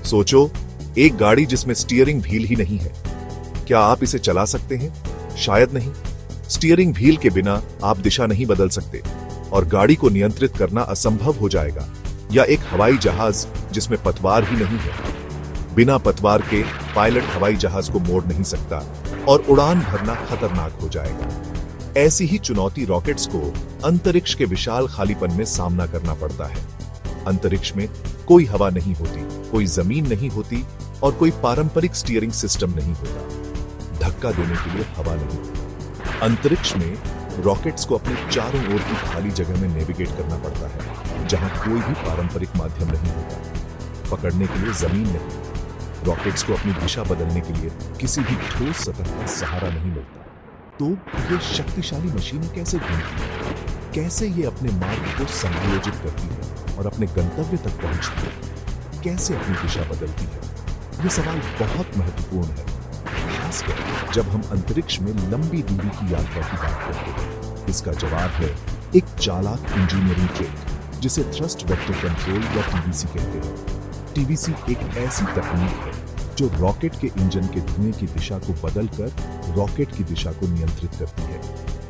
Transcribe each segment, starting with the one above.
सोचो, एक गाड़ी जिसमें स्टीयरिंग व्हील ही नहीं है। क्या आप इसे चला सकते हैं? शायद नहीं। स्टीयरिंग व्हील के बिना आप दिशा नहीं बदल सकते और गाड़ी को नियंत्रित करना असंभव हो जाएगा। या एक हवाई जहाज जिसमें पतवार ही नहीं है। बिना पतवार के पायलट हवाई जहाज को मोड़ नहीं सकता और उड़ान भरना खतरनाक हो जाएगा। ऐसी ही चुनौती रॉकेट्स को अंतरिक्ष के विशाल खालीपन में सामना करना पड़ता है। अंतरिक्ष में कोई हवा नहीं होती, कोई जमीन नहीं होती और कोई पारंपरिक स्टीयरिंग सिस्टम नहीं होता। धक्का देने के लिए हवा नहीं। अंतरिक्ष में रॉकेट्स को अपने चारों ओर की खाली जगह में नेविगेट करना पड़ता है, जहां कोई भी पारंपरिक माध्यम नहीं होता। पकड़ने के लिए जमीन नहीं। रॉकेट्स को अपनी दिशा बदलने के लिए किसी भी ठोस सतह का सहारा नहीं मिलता। तो ये शक्तिशाली मशीनें कैसे घूमती हैं? कैसे ये अपने मार्ग को समायोजित करती है और अपने गंतव्य तक पहुंचती है? कैसे अपनी दिशा बदलती है? ये सवाल बहुत महत्वपूर्ण है, खासकर जब हम अंतरिक्ष में लंबी दूरी की यात्रा की बात करते हैं। इसका जवाब है एक चालाक इंजीनियरिंग ट्रिक, जिसे थ्रस्ट वेक्टर कंट्रोल या टीवीसी कहते हैं। टीवीसी एक ऐसी तकनीक है जो रॉकेट के इंजन के धुएं की दिशा को बदलकर रॉकेट की दिशा को नियंत्रित करती है।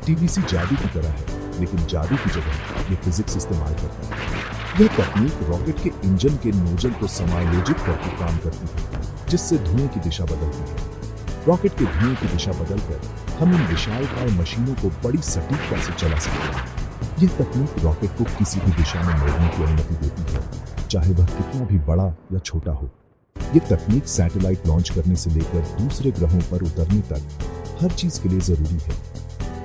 टीवीसी जादू की तरह है, लेकिन जादू की जगह ये फिजिक्स इस्तेमाल करता है। यह तकनीक रॉकेट के इंजन के नोजल को समायोजित करके काम करती है, जिससे धुएं की दिशा बदलती है। रॉकेट के धुएं की दिशा बदलकर हम इन विशालकाय मशीनों को बड़ी सटीकता से चला सकते हैं। यह तकनीक रॉकेट को किसी भी दिशा में मोड़ने की अनुमति देती है, चाहे वह कितना भी बड़ा या छोटा हो। ये तकनीक सैटेलाइट लॉन्च करने से लेकर दूसरे ग्रहों पर उतरने तक हर चीज के लिए जरूरी है।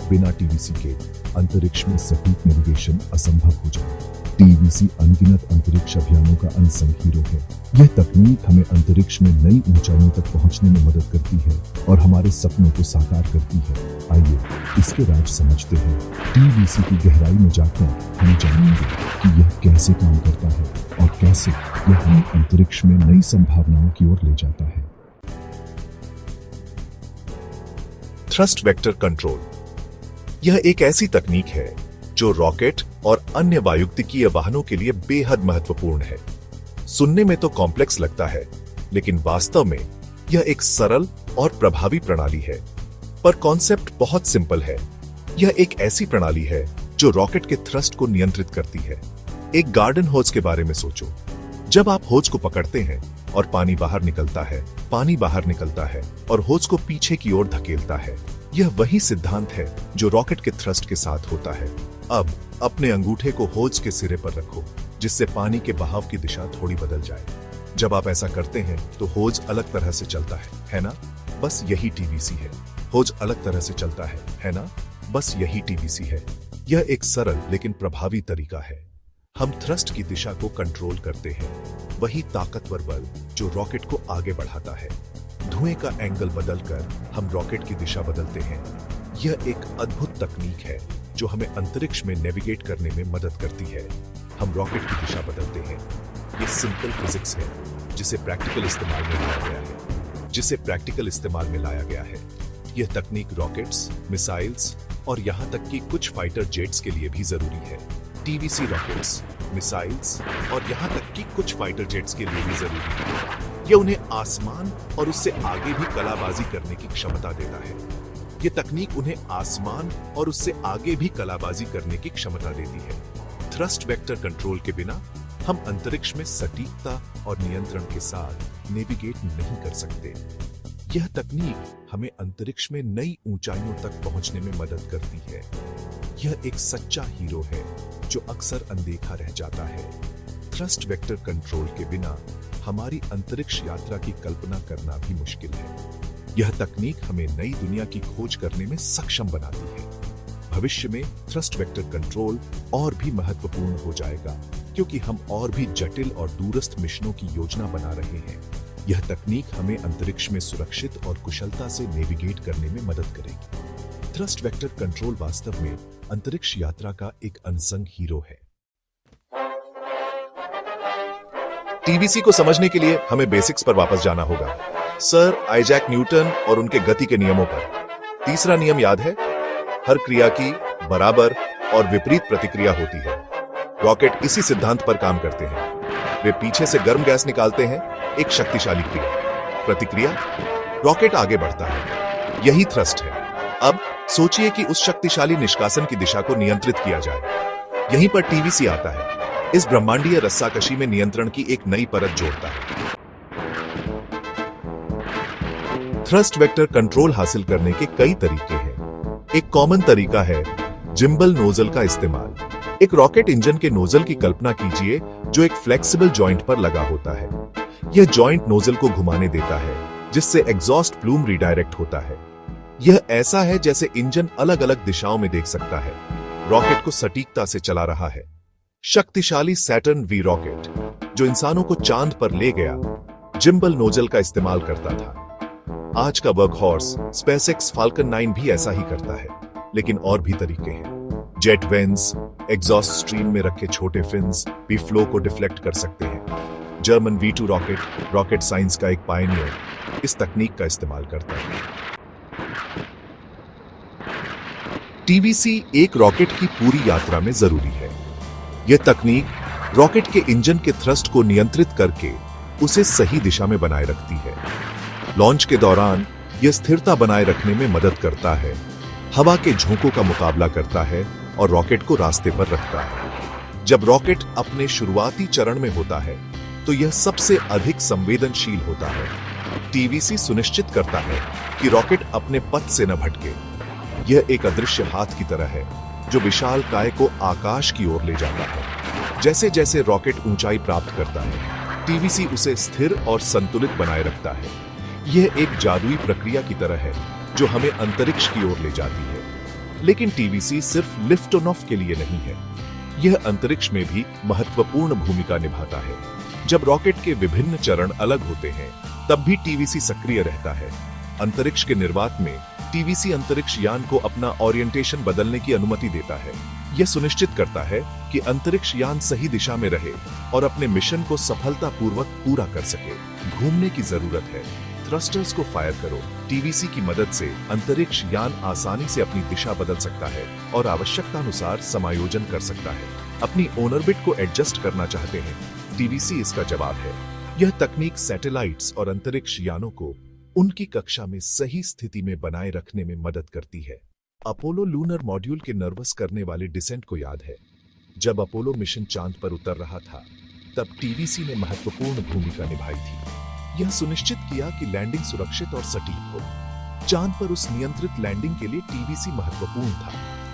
बिना टीवीसी के अंतरिक्ष में सटीक नेविगेशन असंभव हो जाए। टीवीसी अनगिनत अंतरिक्ष अभियानों का अनसंग हीरो है। यह तकनीक हमें अंतरिक्ष में नई ऊंचाइयों तक पहुंचने में मदद करती है और हमारे सपनों को साकार करती है। आइए इसके राज समझते हैं। टीवीसी की गहराई में जाकर हम जानेंगे कि यह कैसे काम करता है और कैसे यह हमें अंतरिक्ष में नई संभावनाओं की ओर ले जाता है। थ्रस्ट वेक्टर कंट्रोल यह एक ऐसी तकनीक है जो रॉकेट और अन्य वायुगतिकीय वाहनों के लिए बेहद महत्वपूर्ण है। सुनने में तो कॉम्प्लेक्स लगता है, लेकिन वास्तव में यह एक सरल और प्रभावी प्रणाली है। पर कॉन्सेप्ट बहुत सिंपल है। यह एक ऐसी प्रणाली है जो रॉकेट के थ्रस्ट को नियंत्रित करती है। एक गार्डन होज के बारे में सोचो। जब आप होज को पकड़ते हैं और पानी बाहर निकलता है और होज को पीछे की ओर धकेलता है, यह वही सिद्धांत है जो रॉकेट के थ्रस्ट के साथ होता है। अब अपने अंगूठे को होज के सिरे पर रखो, जिससे पानी के बहाव की दिशा थोड़ी बदल जाए। जब आप ऐसा करते हैं तो होज अलग तरह से चलता है ना? बस यही टीवीसी है। होज अलग तरह से चलता है ना? बस यही टीवीसी है। यह एक सरल लेकिन प्रभावी तरीका है। हम थ्रस्ट की दिशा को कंट्रोल करते हैं, वही ताकतवर बल जो रॉकेट को आगे बढ़ाता है। धुएं का एंगल बदलकर हम रॉकेट की दिशा बदलते हैं। यह एक अद्भुत तकनीक है जो हमें अंतरिक्ष में नेविगेट करने में मदद करती है। हम रॉकेट की दिशा बदलते हैं। यह सिंपल फिजिक्स है जिसे प्रैक्टिकल इस्तेमाल में लाया गया है। यह तकनीक रॉकेट्स, मिसाइल्स और यहां तक कि कुछ फाइटर जेट्स के लिए भी जरूरी है। टीवीसी रॉकेट्स, मिसाइल्स और यहां तक कि कुछ फाइटर जेट्स के लिए भी जरूरी है। यह उन्हें आसमान और उससे आगे भी कलाबाजी करने की क्षमता देता है। यह तकनीक उन्हें आसमान और उससे आगे भी कलाबाजी करने की क्षमता देती है। थ्रस्ट वेक्टर कंट्रोल के बिना हम अंतरिक्ष में सटीकता और नियंत्रण के साथ नेविगेट नहीं कर सकते। यह तकनीक हमें अंतरिक्ष में नई ऊंचाइयों तक पहुंचने में मदद करती है। यह एक सच्चा हीरो है जो अक्सर अनदेखा रह जाता है। थ्रस्ट वेक्टर कंट्रोल के बिना हमारी अंतरिक्ष यात्रा की कल्पना करना भी मुश्किल है। यह तकनीक हमें नई दुनिया की खोज करने में सक्षम बनाती है। भविष्य में थ्रस्ट वेक्टर कंट्रोल और भी महत्वपूर्ण हो जाएगा, क्योंकि हम और भी जटिल और दूरस्थ मिशनों की योजना बना रहे हैं। यह तकनीक हमें अंतरिक्ष में सुरक्षित और कुशलता से नेविगेट करने में मदद करेगी। थ्रस्ट वेक्टर कंट्रोल वास्तव में अंतरिक्ष यात्रा का एक अनसंग हीरो है। टीवीसी को समझने के लिए हमें बेसिक्स पर वापस जाना होगा, सर आइजैक न्यूटन और उनके गति के नियमों पर। तीसरा नियम याद है? हर क्रिया की बराबर और विपरीत प्रतिक्रिया होती है। रॉकेट इसी सिद्धांत पर काम करते हैं। वे पीछे से गर्म गैस निकालते हैं, एक शक्तिशाली क्रिया, प्रतिक्रिया, रॉकेट आगे बढ़ता है। यही थ्रस्ट है। अब सोचिए कि उस शक्तिशाली निष्कासन की दिशा को नियंत्रित किया जाए। यहीं पर टीवीसी आता है। इस ब्रह्मांडीय रस्साकशी में नियंत्रण की एक नई परत जोड़ता है। थ्रस्ट वेक्टर कंट्रोल हासिल करने के कई तरीके हैं। एक कॉमन तरीका है जिम्बल नोजल का इस्तेमाल। एक रॉकेट इंजन के नोजल की कल्पना कीजिए जो एक फ्लेक्सिबल जॉइंट पर लगा होता है। यह जॉइंट नोजल को घुमाने देता है, जिससे एग्जॉस्ट प्लूम रिडायरेक्ट होता है। यह ऐसा है जैसे इंजन अलग अलग दिशाओं में देख सकता है, रॉकेट को सटीकता से चला रहा है। शक्तिशाली सैटर्न वी रॉकेट जो इंसानों को चांद पर ले गया, जिम्बल नोजल का इस्तेमाल करता था। आज का वर्कहॉर्स स्पेसएक्स फाल्कन 9 भी ऐसा ही करता है, लेकिन और भी तरीके हैं। जेट वेंस, एग्जॉस्ट स्ट्रीम में रखे छोटे फिन्स भी फ्लो को डिफ्लेक्ट कर सकते हैं। जर्मन V2 रॉकेट साइंस का एक पायनियर, इस तकनीक का इस्तेमाल करता है। टीवीसी एक रॉकेट की पूरी यात्रा में जरूरी है। यह तकनीक रॉकेट के इंजन के थ्रस्ट को नियंत्रित करके उसे सही दिशा में बनाए रखती है। लॉन्च के दौरान यह स्थिरता बनाए रखने में मदद करता है, हवा के झोंकों का मुकाबला करता है और रॉकेट को रास्ते पर रखता है। जब रॉकेट अपने शुरुआती चरण में होता है तो यह सबसे अधिक संवेदनशील होता है। टीवीसी सुनिश्चित करता है कि रॉकेट अपने पथ से न भटके। यह एक अदृश्य हाथ की तरह है जो विशाल काय को आकाश की ओर ले जाता है। जैसे जैसे रॉकेट ऊंचाई प्राप्त करता है, टीवीसी उसे स्थिर और संतुलित बनाए रखता है। यह एक जादुई प्रक्रिया की तरह है जो हमें अंतरिक्ष की ओर ले जाती है। लेकिन टीवीसी सिर्फ लिफ्ट ऑन ऑफ के लिए नहीं है, यह अंतरिक्ष में भी महत्वपूर्ण भूमिका निभाता है। जब रॉकेट के विभिन्न चरण अलग होते हैं, तब भी टीवीसी सक्रिय रहता है। अंतरिक्ष के निर्वात में टीवीसी अंतरिक्ष यान को अपना ओरिएंटेशन बदलने की अनुमति देता है। यह सुनिश्चित करता है कि अंतरिक्ष यान सही दिशा में रहे और अपने मिशन को सफलतापूर्वक पूरा कर सके। घूमने की जरूरत है, थ्रस्टर्स को फायर करो। टीवीसी की मदद से अंतरिक्ष यान आसानी से अपनी दिशा बदल सकता है और आवश्यकतानुसार समायोजन कर सकता है। अपनी ऑर्बिट को एडजस्ट करना चाहते हैं, टीवीसी इसका जवाब है। यह तकनीक सैटेलाइट्स और अंतरिक्ष यानों को उनकी कक्षा में सही स्थिति में बनाए रखने में मदद करती है। अपोलो लूनर मॉड्यूल के नर्वस करने वाले डिसेंट को याद है? जब अपोलो मिशन चांद पर उतर रहा था, तब टीवीसी ने महत्वपूर्ण भूमिका निभाई थी। यह सुनिश्चित किया कि लैंडिंग सुरक्षित और सटीक हो। चांद पर उस नियंत्रित लैंडिंग के लिए टीवीसी महत्वपूर्ण था।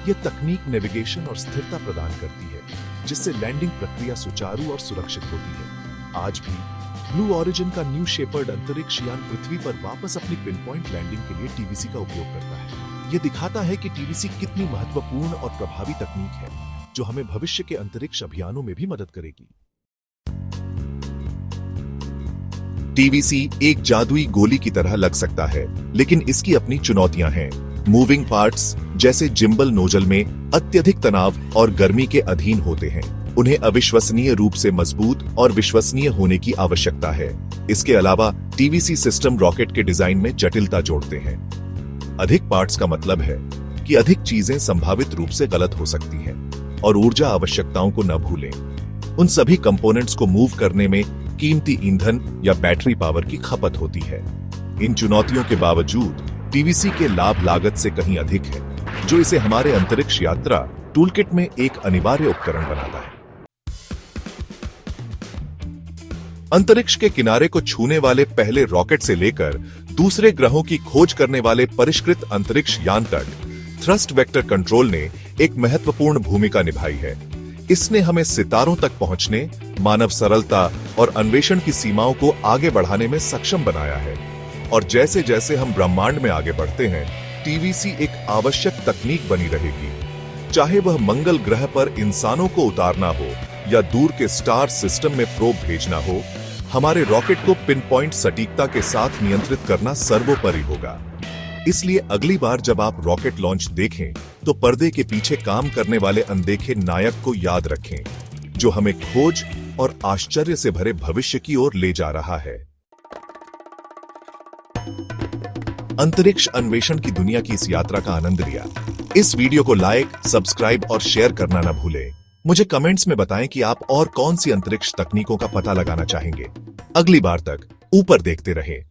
यह तकनीक नेविगेशन और स्थिरता प्रदान करती है, जिससे लैंडिंग प्रक्रिया सुचारू और सुरक्षित होती है। आज भी ब्लू ओरिजिन का न्यू शेपर्ड अंतरिक्ष यान पृथ्वी पर वापस अपनी पिन पॉइंट लैंडिंग के लिए टीवीसी का उपयोग करता है। यह दिखाता है कि टीवीसी कितनी महत्वपूर्ण और प्रभावी तकनीक है, जो हमें भविष्य के अंतरिक्ष अभियानों में भी मदद करेगी। टीवीसी एक जादुई गोली की तरह लग सकता है, लेकिन इसकी अपनी चुनौतियां हैं। मूविंग पार्ट्स जैसे जिम्बल नोजल में अत्यधिक तनाव और गर्मी के अधीन होते हैं। उन्हें अविश्वसनीय रूप से मजबूत और विश्वसनीय होने की आवश्यकता है। इसके अलावा टीवीसी सिस्टम रॉकेट के डिजाइन में जटिलता जोड़ते हैं। अधिक पार्ट्स का मतलब है कि अधिक चीजें संभावित रूप से गलत हो सकती हैं और ऊर्जा आवश्यकताओं को न भूलें। उन सभी कंपोनेंट्स को मूव करने में कीमती ईंधन या बैटरी पावर की खपत होती है। इन चुनौतियों के बावजूद टीवीसी के लाभ लागत से कहीं अधिक है, जो इसे हमारे अंतरिक्ष यात्रा टूलकिट में एक अनिवार्य उपकरण बनाता है। अंतरिक्ष के किनारे को छूने वाले पहले रॉकेट से लेकर दूसरे ग्रहों की खोज करने वाले परिष्कृत अंतरिक्ष यान तक थ्रस्ट वेक्टर कंट्रोल ने एक महत्वपूर्ण भूमिका निभाई है। इसने हमें सितारों तक पहुंचने, मानव सरलता और अन्वेषण की सीमाओं को आगे बढ़ाने में सक्षम बनाया है। और जैसे जैसे हम ब्रह्मांड में आगे बढ़ते हैं, टीवीसी एक आवश्यक तकनीक बनी रहेगी। चाहे वह मंगल ग्रह पर इंसानों को उतारना हो या दूर के स्टार सिस्टम में प्रोब भेजना हो, हमारे रॉकेट को पिन पॉइंट सटीकता के साथ नियंत्रित करना सर्वोपरि होगा। इसलिए अगली बार जब आप रॉकेट लॉन्च देखें, तो पर्दे के पीछे काम करने वाले अनदेखे नायक को याद रखें, जो हमें खोज और आश्चर्य से भरे भविष्य की ओर ले जा रहा है। अंतरिक्ष अन्वेषण की दुनिया की इस यात्रा का आनंद लिया। इस वीडियो को लाइक, सब्सक्राइब और शेयर करना न भूलें। मुझे कमेंट्स में बताएं कि आप और कौन सी अंतरिक्ष तकनीकों का पता लगाना चाहेंगे। अगली बार तक ऊपर देखते रहें।